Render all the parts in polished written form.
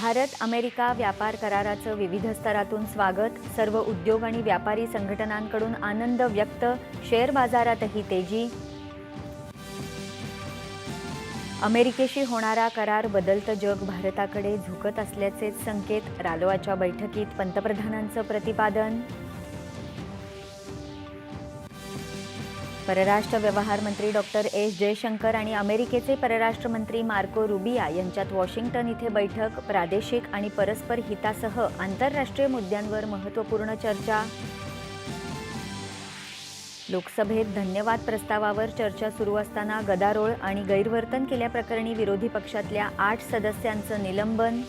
Bharat America व्यापार कराराचं विविध स्तरातून स्वागत, सर्व उद्योग आणि व्यापारी संघटनांकडून आनंद व्यक्त, शेअर बाजारातही तेजी। अमेरिकेशी होणारा करार बदलतं जग भारताकडे झुकत असल्याचेच संकेत, रालोआच्या बैठकीत पंतप्रधानांचं प्रतिपादन। परराष्ट्र व्यवहार मंत्री डॉक्टर एस जयशंकर आणि अमेरिकेचे परराष्ट्र मंत्री मार्को रुबिया यांच्यात वॉशिंग्टन इथे बैठक, प्रादेशिक आणि परस्पर हितासह आंतरराष्ट्रीय मुद्द्यांवर महत्त्वपूर्ण चर्चा। लोकसभेत धन्यवाद प्रस्तावावर चर्चा सुरू असताना गदारोळ आणि गैरवर्तन केल्याप्रकरणी विरोधी पक्षातल्या 8 सदस्यांचं निलंबन।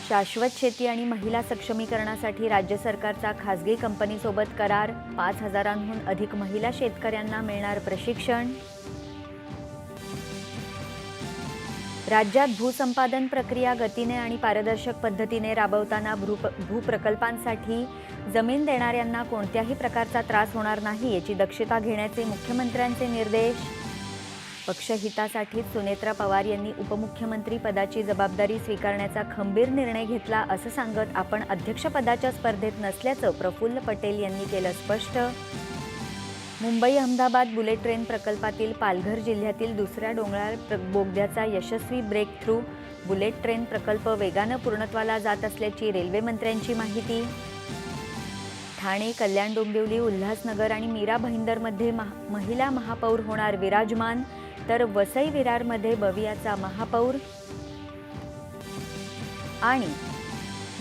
शाश्वत शेती आणि महिला सक्षमीकरणासाठी राज्य सरकारचा खासगी कंपनीसोबत करार, 5,000हून अधिक महिला शेतकऱ्यांना मिळणार प्रशिक्षण। राज्यात भूसंपादन प्रक्रिया गतीने आणि पारदर्शक पद्धतीने राबवताना भूप्रकल्पांसाठी जमीन देणाऱ्यांना कोणत्याही प्रकारचा त्रास होणार नाही याची दक्षता घेण्याचे मुख्यमंत्र्यांचे निर्देश। पक्षहितासाठी सुनेत्रा पवार यांनी उपमुख्यमंत्री पदाची जबाबदारी स्वीकारण्याचा खंबीर निर्णय घेतला असं सांगत आपण अध्यक्षपदाच्या स्पर्धेत नसल्याचं प्रफुल्ल पटेल यांनी केलं स्पष्ट। मुंबई अहमदाबाद बुलेट ट्रेन प्रकल्पातील पालघर जिल्ह्यातील दुसऱ्या डोंगराळ बोगद्याचा यशस्वी ब्रेक थ्रू, बुलेट ट्रेन प्रकल्प वेगानं पूर्णत्वाला जात असल्याची रेल्वे मंत्र्यांची माहिती। ठाणे, कल्याण, डोंबिवली, उल्हासनगर आणि मीरा भाईंदरमध्ये महिला महापौर होणार विराजमान, तर वसई विरारमध्ये बवियाचा महापौर। आणि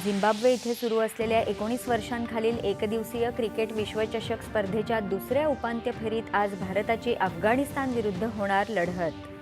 झिम्बाब्वे इथे सुरू असलेल्या 19 वर्षांखालील एकदिवसीय क्रिकेट विश्वचषक स्पर्धेच्या दुसऱ्या उपांत्य फेरीत आज भारताची अफगाणिस्तान विरुद्ध होणार लढत।